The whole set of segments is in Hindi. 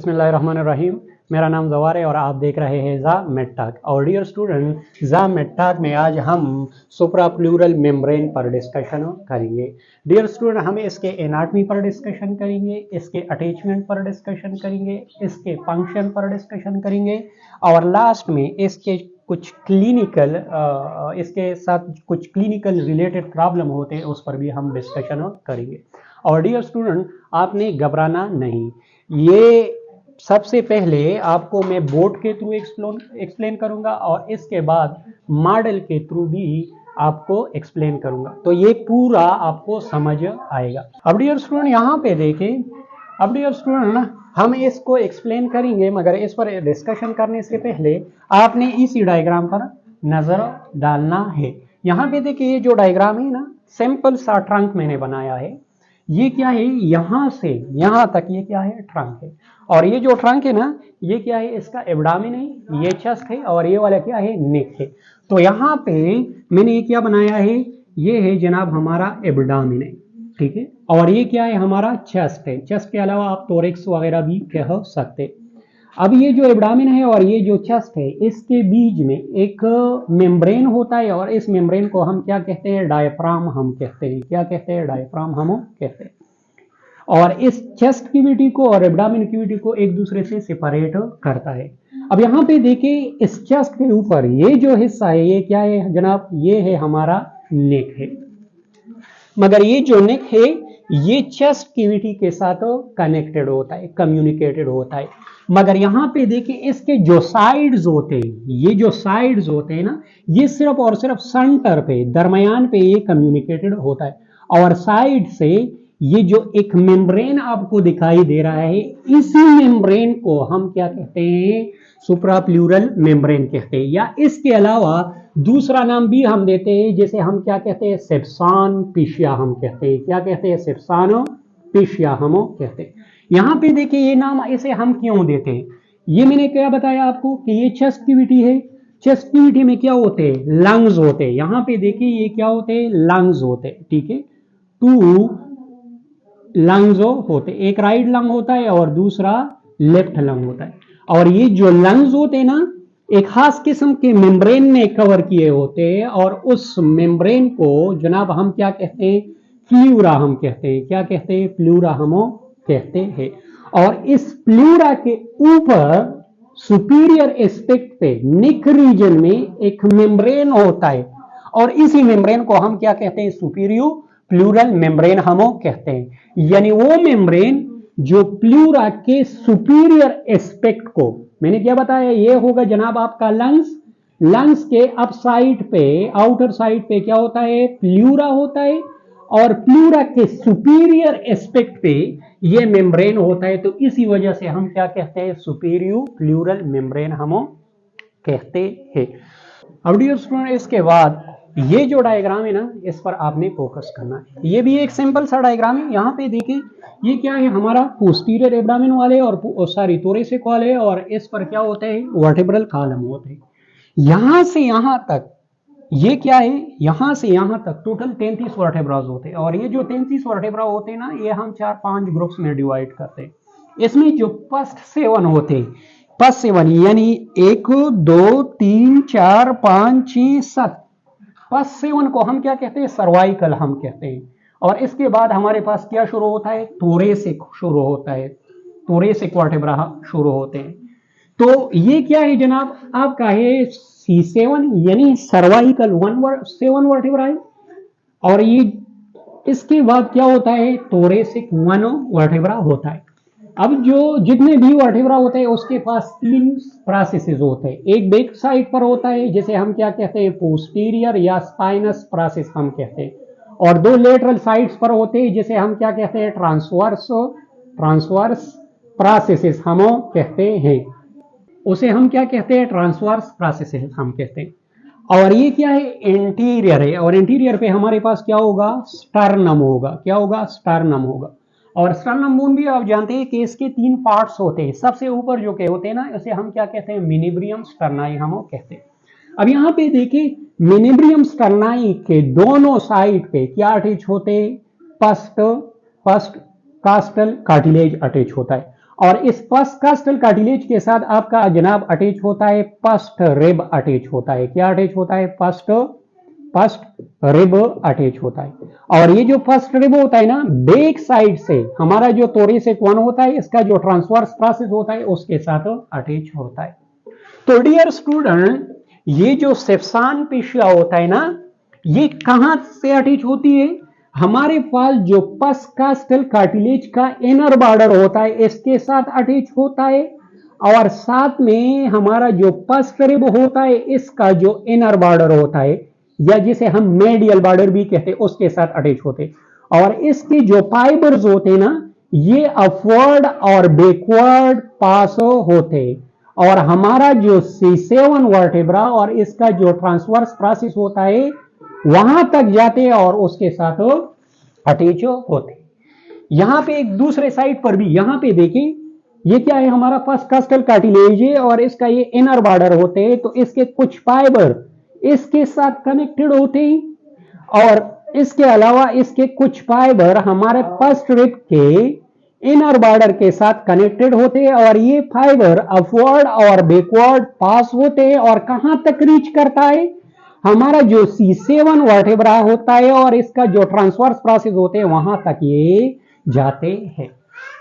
बिस्मिल्लाहिर्रहमानिर्रहीम। मेरा नाम जवार है और आप देख रहे हैं जा मेडटाक। और डियर स्टूडेंट, जा मेडटाक में आज हम सुप्रा प्लूरल मेम्ब्रेन पर डिस्कशन करेंगे। डियर स्टूडेंट, हम इसके एनाटमी पर डिस्कशन करेंगे, इसके अटैचमेंट पर डिस्कशन करेंगे, इसके फंक्शन पर डिस्कशन करेंगे और लास्ट में इसके कुछ क्लिनिकल इसके साथ कुछ क्लिनिकल रिलेटेड प्रॉब्लम होते हैं उस पर भी हम डिस्कशन करेंगे। और डियर स्टूडेंट, आपने घबराना नहीं। ये सबसे पहले आपको मैं बोर्ड के थ्रू एक्सप्लेन करूंगा और इसके बाद मॉडल के थ्रू भी आपको एक्सप्लेन करूंगा, तो ये पूरा आपको समझ आएगा। अब डियर स्टूडेंट यहाँ पे देखें, अब डियर स्टूडेंट हम इसको एक्सप्लेन करेंगे, मगर इस पर डिस्कशन करने से पहले आपने इसी डायग्राम पर नजर डालना है। यहाँ पे देखिए, ये जो डायग्राम है ना, सिंपल सा ट्रंक मैंने बनाया है। ये क्या है, यहां से यहां तक ये क्या है, ट्रंक है। और ये जो ट्रंक है ना, ये क्या है, इसका एब्डामिन है, ये चेस्ट है और ये वाला क्या है, नेक है। तो यहाँ पे मैंने ये क्या बनाया है, ये है जनाब हमारा एब्डामिन है, ठीक है। और ये क्या है, हमारा चेस्ट है। चेस्ट के अलावा आप टोरेक्स वगैरह भी कह सकते। अब ये जो एब्डामिन है और ये जो चेस्ट है, इसके बीच में एक मेम्ब्रेन होता है और इस मेम्ब्रेन को हम क्या कहते हैं, डायफ्राम हम कहते हैं। क्या कहते हैं, डायफ्राम हम कहते हैं। और इस चेस्ट कैविटी को और एब्डामिन कैविटी को एक दूसरे से सेपरेट करता है। अब यहाँ पे देखिए, इस चेस्ट के ऊपर ये जो हिस्सा है, ये क्या है जनाब, ये है हमारा नेक है। मगर ये जो नेक है, ये चेस्ट कैविटी के साथ कनेक्टेड होता है, कम्युनिकेटेड होता है। मगर यहाँ पे देखिए, इसके जो साइड्स होते हैं, ये जो साइड्स होते हैं ना, ये सिर्फ और सिर्फ सेंटर पे, दरमियान पे ये कम्युनिकेटेड होता है। और साइड से ये जो एक मेम्ब्रेन आपको दिखाई दे रहा है, इसी मेम्ब्रेन को हम क्या कहते हैं, सुप्राप्लूरल मेम्ब्रेन कहते हैं। या इसके अलावा दूसरा नाम भी हम देते हैं, जैसे हम क्या कहते हैं, सेप्सान पिशिया हम कहते हैं। क्या कहते हैं, सेप्सान पिशिया हम कहते हैं। यहाँ पे देखिए, ये नाम इसे हम क्यों देते हैं, ये मैंने क्या बताया आपको कि ये चेस्ट कैविटी है। चेस्ट कैविटी में क्या होते हैं, लंग्स होते हैं। यहाँ पे देखिए, ये क्या होते हैं, लंग्स होते हैं, ठीक है। टू लंग्स होते, एक राइट लंग होता है और दूसरा लेफ्ट लंग होता है। और ये जो लंग्स होते हैं ना, एक खास किस्म के मेम्ब्रेन ने कवर किए होते हैं और उस मेम्ब्रेन को जनाब हम क्या कहते हैं, प्लूरा हम कहते हैं। क्या कहते हैं, प्लूरा हम कहते हैं। और इस प्लूरा के ऊपर सुपीरियर एस्पेक्ट पे नेक रीजन में एक मेम्ब्रेन होता है और इसी मेम्ब्रेन को हम क्या कहते हैं, सुपीरियर प्लूरल मेम्ब्रेन हम कहते हैं। यानी वो मेम्ब्रेन जो प्लूरा के सुपीरियर एस्पेक्ट को, मैंने क्या बताया, ये होगा जनाब आपका लंग्स। लंग्स के अप साइड पे, आउटर साइड पे क्या होता है, प्लूरा होता है और प्लूरा के सुपीरियर एस्पेक्ट पे ये मेम्ब्रेन होता है। तो इसी वजह से हम क्या कहते हैं, सुपीरियर प्लूरल मेम्ब्रेन हम कहते हैं। अब डियर स्टूडेंट, इसके बाद ये जो डायग्राम है ना, इस पर आपने फोकस करना है। ये भी एक सिंपल सा डायग्राम है। यहाँ पे देखिए, ये क्या है, हमारा पोस्टीरियर एब्डामिन वाले और सारी थोरेसिक वाले, और इस पर क्या होते हैं, वर्टेब्रल कॉलम होते हैं। यहां से यहां तक ये क्या है, यहां से यहां तक टोटल 33 वर्टेब्रास होते हैं। और ये जो 33 वर्टेब्रा होते हैं ना, ये हम 4-5 ग्रुप्स में डिवाइड करते हैं। इसमें जो फर्स्ट 7 होते हैं, फर्स्ट 7 यानी 1 2 3 4 5 6 7, फर्स्ट 7 को हम क्या कहते हैं, सर्वाइकल हम कहते हैं। और इसके बाद हमारे पास क्या शुरू होता है, थोरेसिक शुरू होता है, थोरेसिक वर्टेब्रा शुरू होते हैं। तो ये क्या है जनाब, आपका है C7 यानी सर्वाइकल 7 वर्टेब्रा है। और ये इसके बाद क्या होता है, थोरेसिक 1 वर्टेब्रा होता है। अब जो जितने भी वर्टेब्रा होते हैं, उसके पास 3 प्रोसेसेस होते हैं। एक बैक साइड पर होता है, जिसे हम क्या कहते हैं, पोस्टीरियर या स्पाइनस प्रोसेस हम कहते हैं। और 2 लेटरल साइड्स पर होते हैं, जिसे हम क्या कहते हैं, ट्रांसवर्स प्रोसेसेस हम कहते हैं। उसे हम क्या कहते हैं, ट्रांसवर्स प्रोसेसेस हम कहते हैं। और ये क्या है, इंटीरियर है। और इंटीरियर पे हमारे पास क्या होगा, स्टर्नम होगा। क्या होगा, स्टर्नम होगा। और स्टर्नम बोन भी आप जानते हैं कि इसके 3 पार्ट्स होते हैं। सबसे ऊपर जो के होते हैं ना, उसे हम क्या कहते हैं, मिनिब्रियम स्टर्नाई हम कहते हैं। अब यहाँ पे देखिए, मिनिब्रियम स्टर्नाई के दोनों साइड पे क्या अटैच होते हैं, फर्स्ट कास्टल कार्टिलेज अटैच होता है। और इस पस्कास्टल कार्टिलेज के साथ आपका जनाब अटैच होता है पस्ट रिब अटैच होता है। क्या अटैच होता है? पस्ट रिब अटैच होता है। और ये जो फर्स्ट रिब होता है ना, बैक साइड से हमारा जो thoracic वन होता है, इसका जो ट्रांसवर्स प्रोसेस होता है उसके साथ अटैच होता है। तो डियर स्टूडेंट, ये जो सेप्सान पेशिया होता है ना, ये कहां से अटैच होती है? हमारे पास जो पस्कास्टल कार्टिलेज का इनर बॉर्डर होता है इसके साथ अटैच होता है, और साथ में हमारा जो पस्ट रिब होता है इसका जो इनर बॉर्डर होता है, या जिसे हम मेडियल बॉर्डर भी कहते हैं, उसके साथ अटैच होते। और इसके जो फाइबर्स होते हैं ना, ये अपवर्ड और बैकवर्ड पास होते, और हमारा जो C7 वर्टेब्रा और इसका जो ट्रांसवर्स प्रोसेस होता है वहां तक जाते और उसके साथ अटैच होते। यहां पे एक दूसरे साइड पर भी, यहां पे देखिए, ये क्या है? हमारा पस्कास्टल कार्टिलेज है और इसका ये इनर बॉर्डर होते हैं, तो इसके कुछ फाइबर इसके साथ कनेक्टेड होते हैं, और इसके अलावा इसके कुछ फाइबर हमारे फर्स्ट रिब के इनर बॉर्डर के साथ कनेक्टेड होते हैं, और ये फाइबर अपवर्ड और बैकवर्ड पास होते हैं, और कहां तक रीच करता है? हमारा जो C7 वर्टेब्रा होता है और इसका जो ट्रांसवर्स प्रोसेस होते हैं वहां तक ये जाते हैं।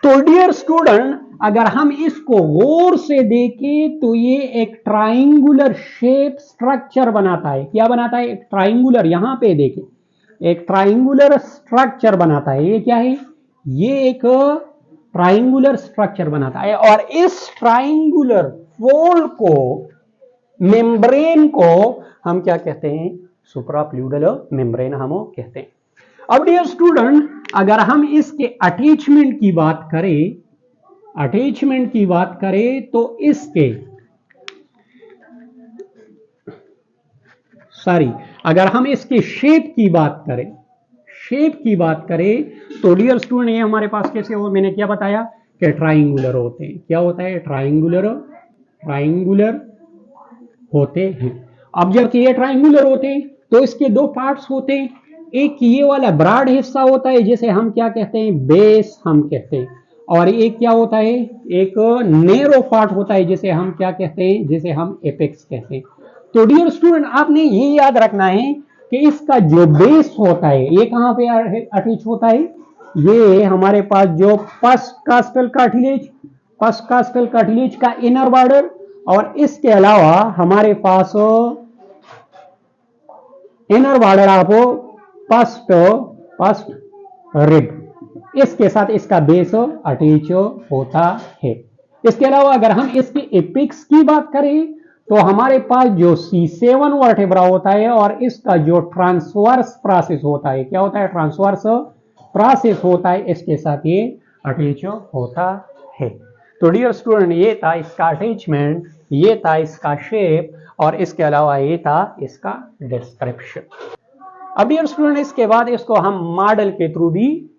तो डियर स्टूडेंट, अगर हम इसको गौर से देखें तो ये एक ट्राइंगुलर शेप स्ट्रक्चर बनाता है। क्या बनाता है? एक ट्राइंगुलर, यहां पे देखें, एक ट्राइंगुलर स्ट्रक्चर बनाता है। ये क्या है? ये एक ट्राइंगुलर स्ट्रक्चर बनाता है, और इस ट्राइंगुलर फोल्ड को, मेम्ब्रेन को हम क्या कहते हैं? सुप्राप्लूरल मेम्ब्रेन हम कहते हैं। अब डियर स्टूडेंट, अगर हम इसके अटैचमेंट की बात करें, तो अगर हम इसके शेप की बात करें, तो डियर स्टूडेंट, ये हमारे पास कैसे हो? मैंने क्या बताया कि ट्राइंगुलर होते हैं। क्या होता है? ट्राइंगुलर होते हैं। अब जबकि ये ट्राइंगुलर होते हैं तो इसके दो पार्ट्स होते हैं। एक ये वाला ब्रॉड हिस्सा होता है जिसे हम क्या कहते हैं? बेस हम कहते हैं। और एक क्या होता है? एक नैरो पार्ट होता है जिसे हम क्या कहते हैं? जिसे हम एपेक्स कहते हैं। तो डियर स्टूडेंट, आपने ये याद रखना है कि इसका जो बेस होता है ये कहां पे अटैच होता है? ये हमारे पास जो पस्कास्टल कार्टिलेज का इनर बॉर्डर, और इसके अलावा हमारे पास inner border of first rib, इसके साथ इसका बेस अटैच होता है। इसके अलावा अगर हम इसके एपिक्स की बात करें तो हमारे पास जो C7 वर्टेब्रा होता है और इसका जो ट्रांसवर्स प्रोसेस होता है, क्या होता है? ट्रांसवर्स प्रोसेस होता है, इसके साथ ये अटैच होता है। तो डियर स्टूडेंट, ये था इसका अटैचमेंट, ये था इसका शेप, और इसके अलावा ये था इसका डिस्क्रिप्शन। अब डियर स्टूडेंट, इसके बाद इसको हम मॉडल के थ्रू भी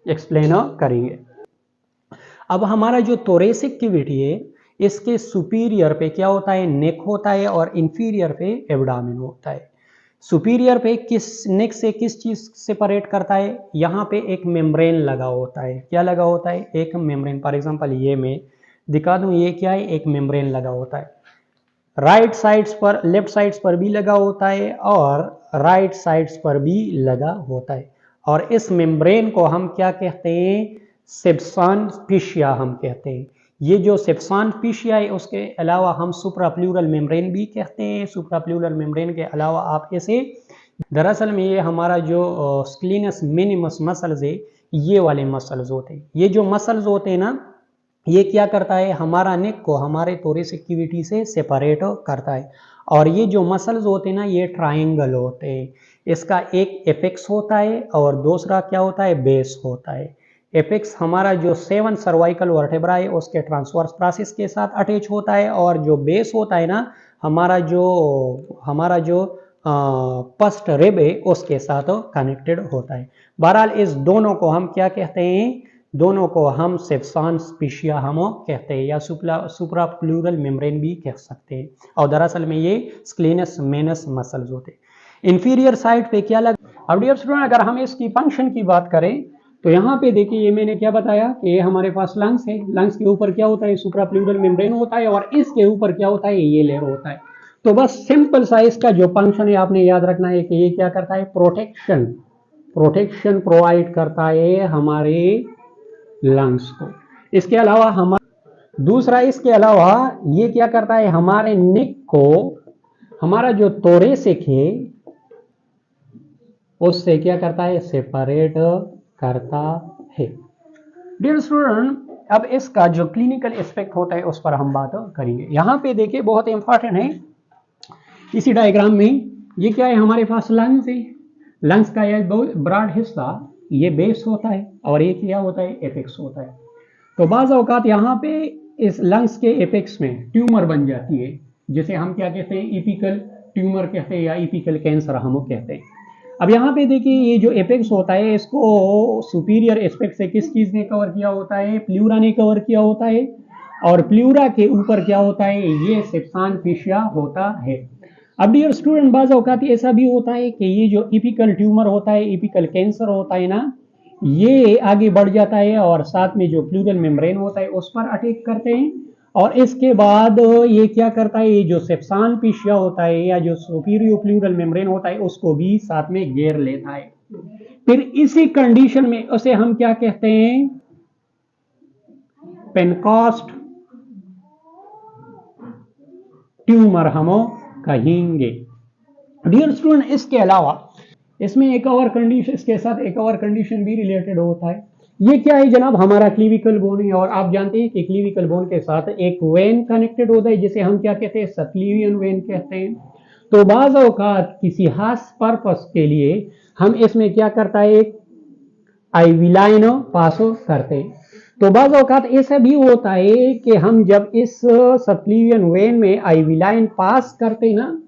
एक्सप्लेन करेंगे। अब हमारा जो thoracic कैविटी है, इसके सुपीरियर पे क्या होता है? नेक होता है, और इंफीरियर पे एब्डोमेन होता है। सुपीरियर पे नेक से किस चीज सेपरेट करता है? यहाँ पे एक मेम्ब्रेन लगा होता है। क्या लगा होता है? एक मेम्ब्रेन। फॉर एग्जांपल ये मैं दिखा दूं, ये क्या है? एक मेम्ब्रेन लगा होता है। राइट साइड्स पर, लेफ्ट साइड्स पर भी लगा होता है और राइट साइड्स पर भी लगा होता है। और इस मेम्ब्रेन को हम क्या कहते हैं? सेप्सान पेशिया हम कहते हैं। ये जो सेप्सान पेशिया है उसके अलावा हम सुप्राप्लूरल मेम्ब्रेन भी कहते हैं। सुप्राप्लूरल मेम्ब्रेन के अलावा आप इसे, दरअसल में ये हमारा जो स्क्लीनस मिनिमस मसल्स है, ये वाले मसल्स होते हैं। ये जो मसल्स होते हैं ना, ये क्या करता है? हमारा नेक को हमारे thoracic कैविटी से सेपरेट करता है। और ये जो मसल्स होते हैं ना, ये ट्राइंगल होते हैं। इसका एक एपेक्स होता है और दूसरा क्या होता है? बेस होता है। एपेक्स हमारा जो 7 सर्वाइकल वर्टेब्रा है उसके ट्रांसवर्स प्रोसेस के साथ अटैच होता है, और जो बेस होता है ना, हमारा जो फर्स्ट रिब है उसके साथ कनेक्टेड होता है। बहरहाल इस दोनों को हम क्या कहते हैं? दोनों को हम सेप्सान पेशिया हम कहते हैं, या सुप्राप्लूरल मेम्ब्रेन भी कह सकते हैं। और दरअसल में ये स्क्लीनस मेनस मसल्स होते हैं। इंफीरियर साइड पे क्या लगा? अब डियर स्टूडेंट, अगर हम इसकी फंक्शन की बात करें तो यहाँ पे देखिए ये मैंने क्या बताया कि हमारे पास लंग्स है, लंग्स के ऊपर क्या होता है, सुप्राप्लूरल मेम्ब्रेन होता है, और इसके ऊपर क्या होता है, ये लेयर होता है। तो बस सिंपल सा इसका जो फंक्शन है आपने याद रखना है कि ये क्या करता है, प्रोटेक्शन प्रोवाइड करता है हमारे लंग्स को। इसके अलावा दूसरा इसके अलावा ये क्या करता है, हमारे नेक को, हमारा जो थोरेसिक है उससे क्या करता है, सेपरेट करता है। डियर स्टूडेंट, अब इसका जो क्लिनिकल एस्पेक्ट होता है उस पर हम बात करेंगे। यहां पे देखिए बहुत इंपॉर्टेंट है, इसी डायग्राम में ये क्या है, हमारे पास लंग्स है, लंग्स का यह ब्रॉड हिस्सा ये बेस होता है और ये क्या होता है, एपेक्स होता है। तो बाज़ औकात यहाँ पे इस लंग्स के एपेक्स में ट्यूमर बन जाती है, जिसे हम क्या कहते हैं, एपिकल ट्यूमर कहते हैं या एपिकल कैंसर हम कहते हैं। अब यहाँ पे देखिए ये जो एपेक्स होता है इसको सुपीरियर एस्पेक्ट से किस चीज ने कवर किया होता है, प्लूरा ने कवर किया होता है, और प्लूरा के ऊपर क्या होता है, ये सेप्सान फिशिया होता है। अब डियर स्टूडेंट, बाज़ औकात ऐसा भी होता है कि ये जो एपिकल ट्यूमर होता है, एपिकल कैंसर होता है ना, ये आगे बढ़ जाता है और साथ में जो प्लूरल मेम्ब्रेन होता है उस पर अटैक करते हैं, और इसके बाद ये क्या करता है, ये जो सेप्सान फिशिया होता है या जो सुपीरियर प्लूरल मेम्ब्रेन होता है उसको भी साथ में घेर लेता है। फिर इसी कंडीशन में उसे हम क्या कहते हैं, पेनकास्ट ट्यूमर हम कहेंगे। डियर स्टूडेंट, इसके अलावा इसमें एक और कंडीशन, इसके साथ एक और कंडीशन भी रिलेटेड होता है। ये क्या है जनाब, हमारा क्लीविकल बोन है, और आप जानते हैं कि क्लीविकल बोन के साथ एक वेन कनेक्टेड होता है जिसे हम क्या कहते हैं, सबक्लीवियन वेन कहते हैं। तो बाज़ औकात किसी खास पर्पस के लिए हम इसमें क्या करता है, एक आईवी लाइन पास करते हैं। तो बाज़ औकात ऐसा भी होता है कि हम जब इस सबक्लीवियन वेन में आईवी लाइन पास करते हैं ना,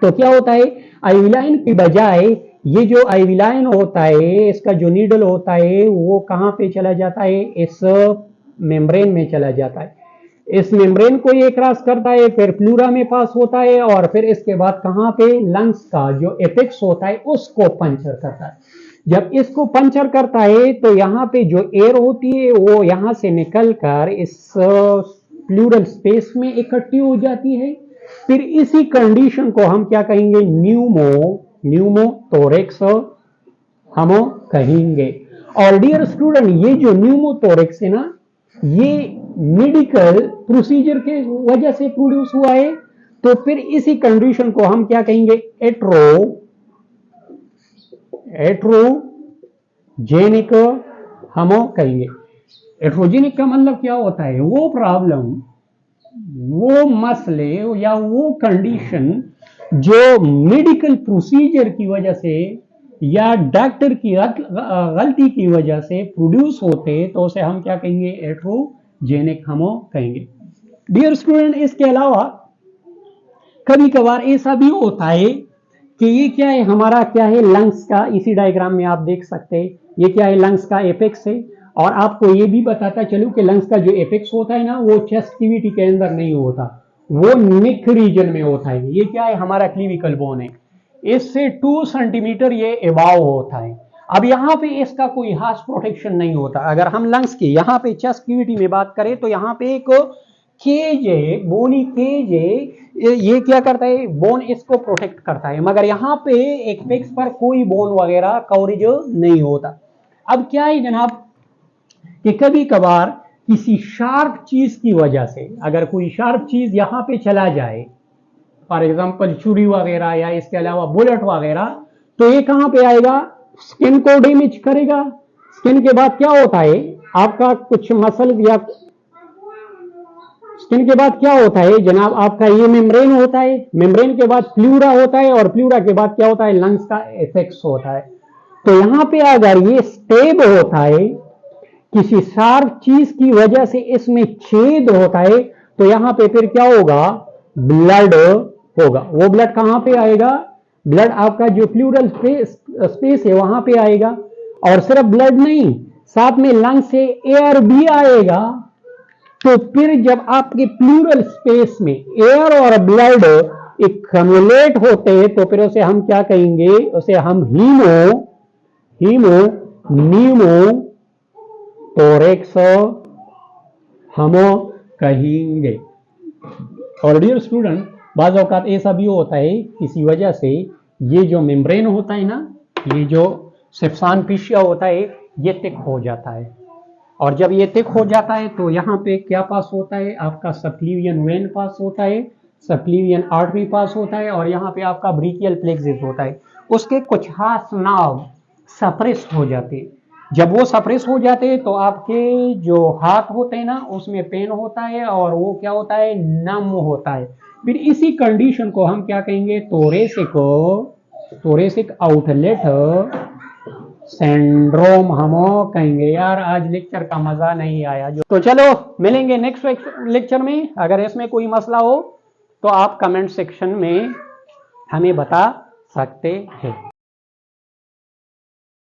तो क्या होता है, आईवी लाइन की बजाय ये जो आईवी लाइन होता है, इसका जो नीडल होता है वो कहाँ पे चला जाता है, इस मेम्ब्रेन में चला जाता है। इस मेम्ब्रेन को ये क्रॉस करता है, फिर प्लूरा में पास होता है, और फिर इसके बाद कहाँ पे, लंग्स का जो एपेक्स होता है उसको पंचर करता है। जब इसको पंचर करता है तो यहाँ पे जो एयर होती है वो यहाँ से निकल कर इस प्लूरल स्पेस में इकट्ठी हो जाती है। फिर इसी कंडीशन को हम क्या कहेंगे, न्यूमोथोरेक्स हम कहेंगे। और डियर स्टूडेंट, ये जो न्यूमोथोरेक्स है ना, ये मेडिकल प्रोसीजर के वजह से प्रोड्यूस हुआ है। तो फिर इसी कंडीशन को हम क्या कहेंगे, एट्रोजेनिक हम कहेंगे। एट्रोजेनिक का मतलब क्या होता है, वो प्रॉब्लम, वो मसले या वो कंडीशन जो मेडिकल प्रोसीजर की वजह से या डॉक्टर की गलती की वजह से प्रोड्यूस होते, तो उसे हम क्या कहेंगे, एट्रोजेनिक हम कहेंगे। डियर स्टूडेंट, इसके अलावा कभी कभार ऐसा भी होता है कि ये क्या है, हमारा क्या है, लंग्स का, इसी डायग्राम में आप देख सकते हैं ये क्या है, लंग्स का एपेक्स है। और आपको ये भी बताता चलूं कि लंग्स का जो एपेक्स होता है ना, वो चेस्ट कैविटी के अंदर नहीं होता, वो नेक रीजन में होता है। ये क्या है, हमारा क्लीविकल बोन है, इससे 2 सेंटीमीटर ये एबाव होता है। अब यहाँ पे इसका कोई खास प्रोटेक्शन नहीं होता। अगर हम लंग्स की यहाँ पे चेस्ट कैविटी में बात करें तो यहाँ पे एक केज है, बोनी केज है, ये क्या करता है, बोन इसको प्रोटेक्ट करता है, मगर यहाँ पे एपेक्स पर कोई बोन वगैरह कवरेज नहीं होता। अब क्या है जनाब कि कभी कभार किसी शार्प चीज की वजह से, अगर कोई शार्प चीज यहाँ पे चला जाए, फॉर एग्जांपल छुरी वगैरह या इसके अलावा बुलेट वगैरह, तो ये कहाँ पे आएगा, स्किन को डैमेज करेगा। स्किन के बाद क्या होता है, आपका कुछ मसल या स्किन के बाद क्या होता है जनाब, आपका ये मेम्ब्रेन होता है, मेम्ब्रेन के बाद प्लूरा होता है, और प्लूरा के बाद क्या होता है, लंग्स का एपेक्स होता है। तो यहाँ पे अगर ये स्टेब होता है, किसी शार्प चीज की वजह से इसमें छेद होता है, तो यहाँ पे फिर क्या होगा, ब्लड होगा। वो ब्लड कहाँ पे आएगा, ब्लड आपका जो प्लूरल स्पेस है वहां पे आएगा। और सिर्फ ब्लड नहीं, साथ में लंग से एयर भी आएगा। तो फिर जब आपके प्लूरल स्पेस में एयर और ब्लड एक्युमुलेट होते हैं, तो फिर उसे हम क्या कहेंगे, उसे हम न्यूमोथोरेक्स हम कहेंगे। और डियर स्टूडेंट, बाज़ औक़ात ऐसा भी होता है किसी वजह से ये जो मेम्ब्रेन होता है ना, ये जो सिफसान पिशिया होता है, ये थिक हो जाता है। और जब ये थिक हो जाता है तो यहाँ पे क्या पास होता है, आपका सबक्लीवियन वेन पास होता है, सबक्लीवियन आर्टरी पास होता है, और यहाँ पे आपका ब्रेकियल प्लेक्सिस होता है। उसके कुछ खास नाव सप्रेस हो जाते हैं। जब वो सप्रेस हो जाते हैं तो आपके जो हाथ होते हैं ना, उसमें पेन होता है और वो क्या होता है, नम होता है। फिर इसी कंडीशन को हम क्या कहेंगे, थोरेसिक आउटलेट सिंड्रोम हम कहेंगे। यार आज लेक्चर का मजा नहीं आया जो, तो चलो मिलेंगे नेक्स्ट लेक्चर में। अगर इसमें कोई मसला हो तो आप कमेंट सेक्शन में हमें बता सकते हैं।